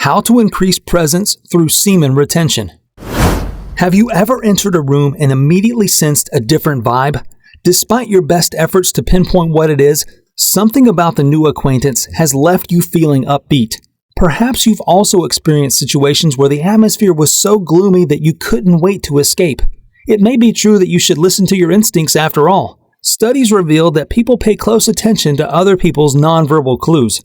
How to increase presence through semen retention. Have you ever entered a room and immediately sensed a different vibe? Despite your best efforts to pinpoint what it is, something about the new acquaintance has left you feeling upbeat. Perhaps you've also experienced situations where the atmosphere was so gloomy that you couldn't wait to escape. It may be true that you should listen to your instincts after all. Studies reveal that people pay close attention to other people's nonverbal clues.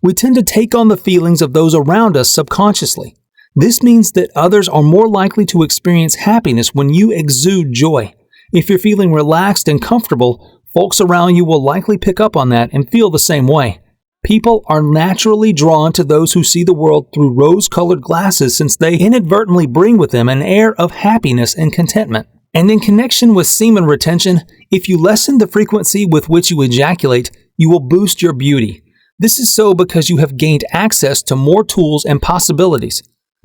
We tend to take on the feelings of those around us subconsciously. This means that others are more likely to experience happiness when you exude joy. If you're feeling relaxed and comfortable, folks around you will likely pick up on that and feel the same way. People are naturally drawn to those who see the world through rose-colored glasses since they inadvertently bring with them an air of happiness and contentment. And in connection with semen retention, if you lessen the frequency with which you ejaculate, you will boost your beauty. This is so because you have gained access to more tools and possibilities.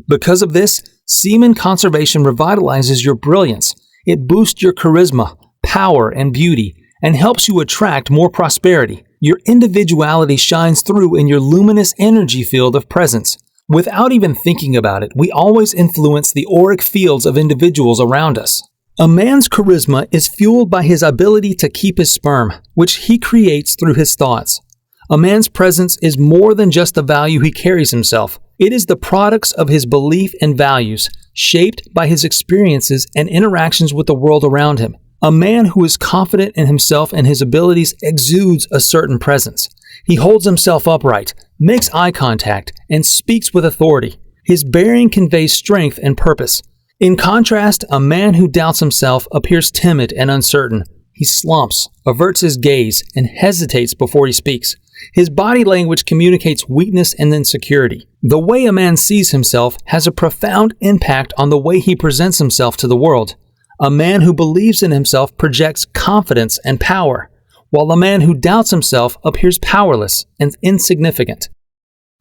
Because of this, semen conservation revitalizes your brilliance. It boosts your charisma, power, and beauty, and helps you attract more prosperity. Your individuality shines through in your luminous energy field of presence. Without even thinking about it, we always influence the auric fields of individuals around us. A man's charisma is fueled by his ability to keep his sperm, which he creates through his thoughts. A man's presence is more than just the value he carries himself. It is the products of his belief and values, shaped by his experiences and interactions with the world around him. A man who is confident in himself and his abilities exudes a certain presence. He holds himself upright, makes eye contact, and speaks with authority. His bearing conveys strength and purpose. In contrast, a man who doubts himself appears timid and uncertain. He slumps, averts his gaze, and hesitates before he speaks. His body language communicates weakness and insecurity. The way a man sees himself has a profound impact on the way he presents himself to the world. A man who believes in himself projects confidence and power, while a man who doubts himself appears powerless and insignificant.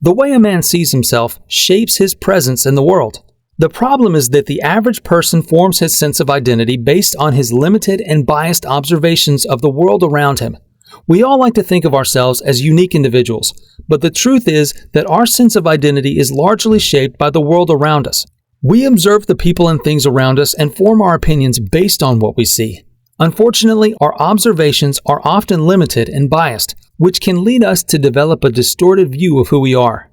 The way a man sees himself shapes his presence in the world. The problem is that the average person forms his sense of identity based on his limited and biased observations of the world around him. We all like to think of ourselves as unique individuals, but the truth is that our sense of identity is largely shaped by the world around us. We observe the people and things around us and form our opinions based on what we see. Unfortunately, our observations are often limited and biased, which can lead us to develop a distorted view of who we are.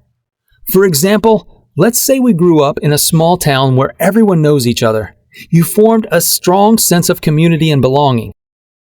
For example, let's say we grew up in a small town where everyone knows each other. You formed a strong sense of community and belonging.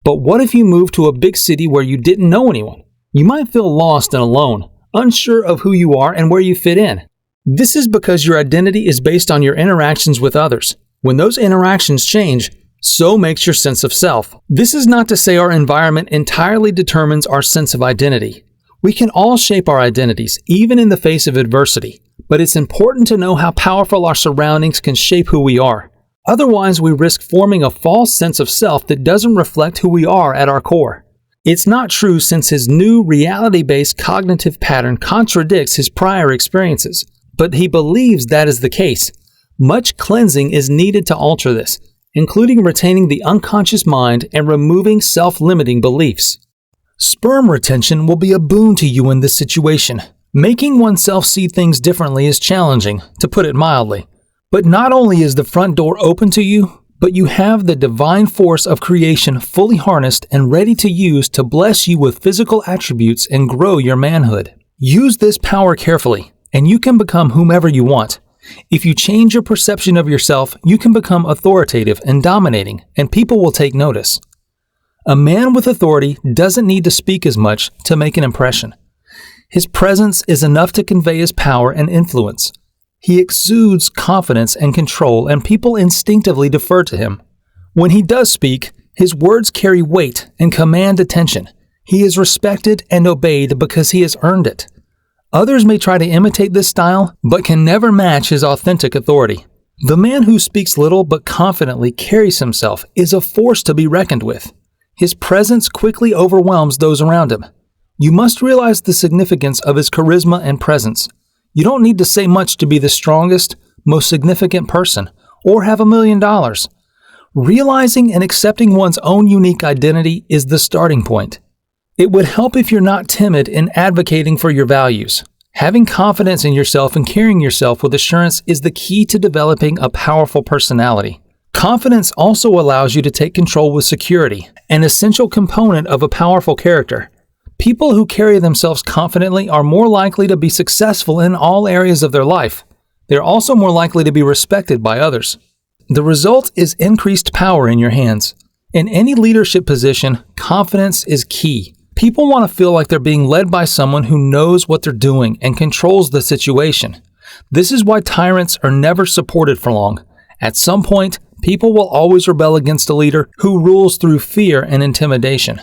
But what if you moved to a big city where you didn't know anyone? You might feel lost and alone, unsure of who you are and where you fit in. This is because your identity is based on your interactions with others. When those interactions change, so makes your sense of self. This is not to say our environment entirely determines our sense of identity. We can all shape our identities, even in the face of adversity. But it's important to know how powerful our surroundings can shape who we are. Otherwise, we risk forming a false sense of self that doesn't reflect who we are at our core. It's not true since his new reality-based cognitive pattern contradicts his prior experiences. But he believes that is the case. Much cleansing is needed to alter this, including retaining the unconscious mind and removing self-limiting beliefs. Sperm retention will be a boon to you in this situation. Making oneself see things differently is challenging, to put it mildly. But not only is the front door open to you, but you have the divine force of creation fully harnessed and ready to use to bless you with physical attributes and grow your manhood. Use this power carefully, and you can become whomever you want. If you change your perception of yourself, you can become authoritative and dominating, and people will take notice. A man with authority doesn't need to speak as much to make an impression. His presence is enough to convey his power and influence. He exudes confidence and control, and people instinctively defer to him. When he does speak, his words carry weight and command attention. He is respected and obeyed because he has earned it. Others may try to imitate this style, but can never match his authentic authority. The man who speaks little but confidently carries himself is a force to be reckoned with. His presence quickly overwhelms those around him. You must realize the significance of his charisma and presence. You don't need to say much to be the strongest, most significant person, or have $1 million. Realizing and accepting one's own unique identity is the starting point. It would help if you're not timid in advocating for your values. Having confidence in yourself and carrying yourself with assurance is the key to developing a powerful personality. Confidence also allows you to take control with security, an essential component of a powerful character. People who carry themselves confidently are more likely to be successful in all areas of their life. They're also more likely to be respected by others. The result is increased power in your hands. In any leadership position, confidence is key. People want to feel like they're being led by someone who knows what they're doing and controls the situation. This is why tyrants are never supported for long. At some point, people will always rebel against a leader who rules through fear and intimidation.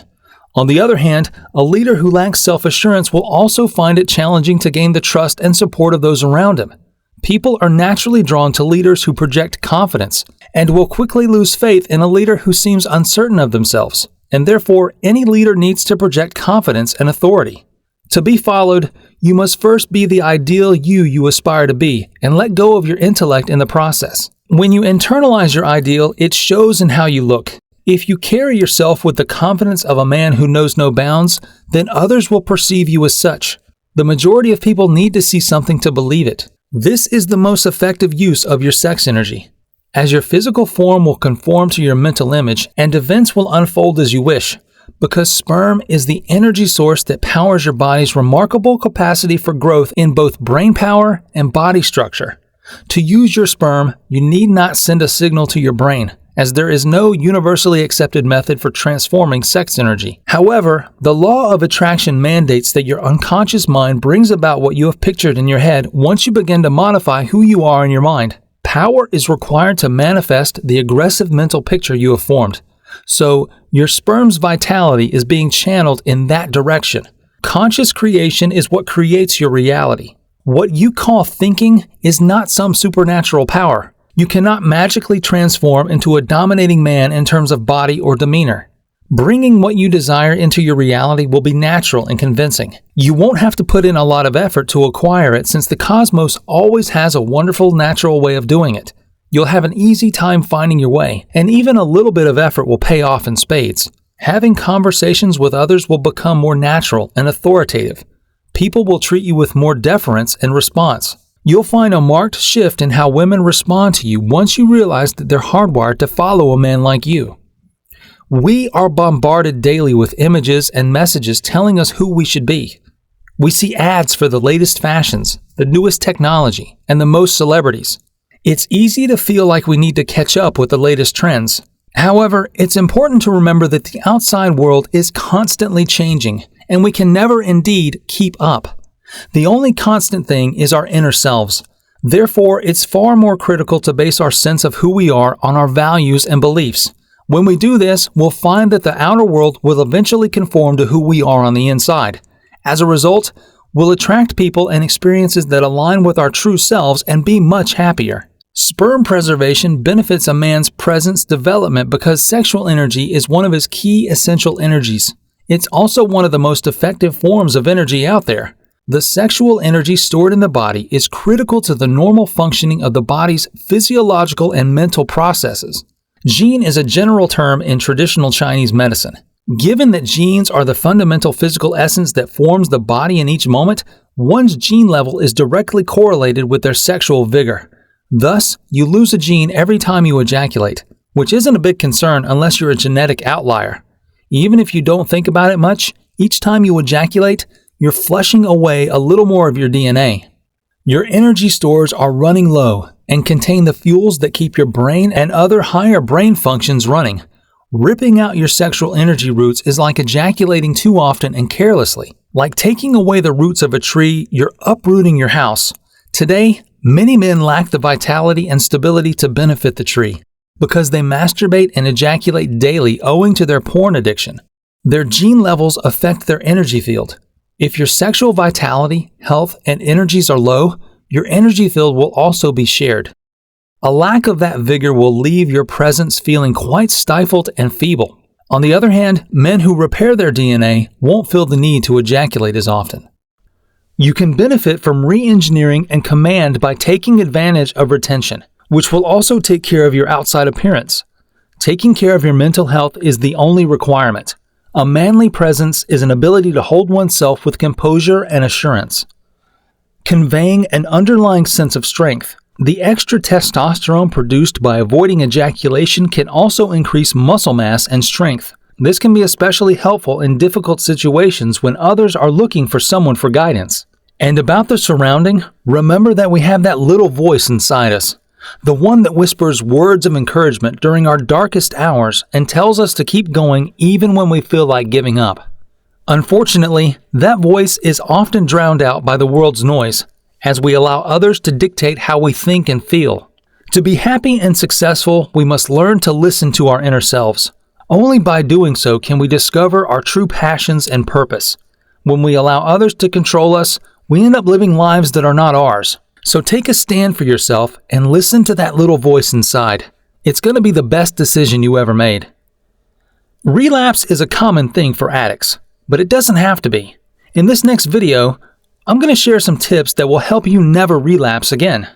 On the other hand, a leader who lacks self-assurance will also find it challenging to gain the trust and support of those around him. People are naturally drawn to leaders who project confidence and will quickly lose faith in a leader who seems uncertain of themselves. And therefore, any leader needs to project confidence and authority. To be followed, you must first be the ideal you aspire to be and let go of your intellect in the process. When you internalize your ideal, it shows in how you look. If you carry yourself with the confidence of a man who knows no bounds, then others will perceive you as such. The majority of people need to see something to believe it. This is the most effective use of your sex energy, as your physical form will conform to your mental image and events will unfold as you wish, because sperm is the energy source that powers your body's remarkable capacity for growth in both brain power and body structure. To use your sperm, you need not send a signal to your brain, as there is no universally accepted method for transforming sex energy. However, the law of attraction mandates that your unconscious mind brings about what you have pictured in your head once you begin to modify who you are in your mind. Power is required to manifest the aggressive mental picture you have formed. So, your sperm's vitality is being channeled in that direction. Conscious creation is what creates your reality. What you call thinking is not some supernatural power. You cannot magically transform into a dominating man in terms of body or demeanor. Bringing what you desire into your reality will be natural and convincing. You won't have to put in a lot of effort to acquire it, since the cosmos always has a wonderful natural way of doing it. You'll have an easy time finding your way, and even a little bit of effort will pay off in spades. Having conversations with others will become more natural and authoritative. People will treat you with more deference and response. You'll find a marked shift in how women respond to you once you realize that they're hardwired to follow a man like you. We are bombarded daily with images and messages telling us who we should be. We see ads for the latest fashions, the newest technology, and the most celebrities. It's easy to feel like we need to catch up with the latest trends. However, it's important to remember that the outside world is constantly changing, and we can never indeed keep up. The only constant thing is our inner selves. Therefore, it's far more critical to base our sense of who we are on our values and beliefs. When we do this, we'll find that the outer world will eventually conform to who we are on the inside. As a result, we'll attract people and experiences that align with our true selves and be much happier. Sperm preservation benefits a man's presence development because sexual energy is one of his key essential energies. It's also one of the most effective forms of energy out there. The sexual energy stored in the body is critical to the normal functioning of the body's physiological and mental processes. Gene is a general term in traditional Chinese medicine. Given that genes are the fundamental physical essence that forms the body in each moment, one's gene level is directly correlated with their sexual vigor. Thus, you lose a gene every time you ejaculate, which isn't a big concern unless you're a genetic outlier. Even if you don't think about it much, each time you ejaculate, you're flushing away a little more of your DNA. Your energy stores are running low and contain the fuels that keep your brain and other higher brain functions running. Ripping out your sexual energy roots is like ejaculating too often and carelessly. Like taking away the roots of a tree, you're uprooting your house. Today, many men lack the vitality and stability to benefit the tree because they masturbate and ejaculate daily owing to their porn addiction. Their gene levels affect their energy field. If your sexual vitality, health, and energies are low, your energy field will also be shared. A lack of that vigor will leave your presence feeling quite stifled and feeble. On the other hand, men who repair their DNA won't feel the need to ejaculate as often. You can benefit from re-engineering and command by taking advantage of retention, which will also take care of your outside appearance. Taking care of your mental health is the only requirement. A manly presence is an ability to hold oneself with composure and assurance. conveying an underlying sense of strength. The extra testosterone produced by avoiding ejaculation can also increase muscle mass and strength. This can be especially helpful in difficult situations when others are looking for someone for guidance. And about the surrounding, remember that we have that little voice inside us, the one that whispers words of encouragement during our darkest hours and tells us to keep going even when we feel like giving up. Unfortunately, that voice is often drowned out by the world's noise, as we allow others to dictate how we think and feel. To be happy and successful, we must learn to listen to our inner selves. Only by doing so can we discover our true passions and purpose. When we allow others to control us, we end up living lives that are not ours. So take a stand for yourself and listen to that little voice inside. It's going to be the best decision you ever made. Relapse is a common thing for addicts, but it doesn't have to be. In this next video, I'm going to share some tips that will help you never relapse again.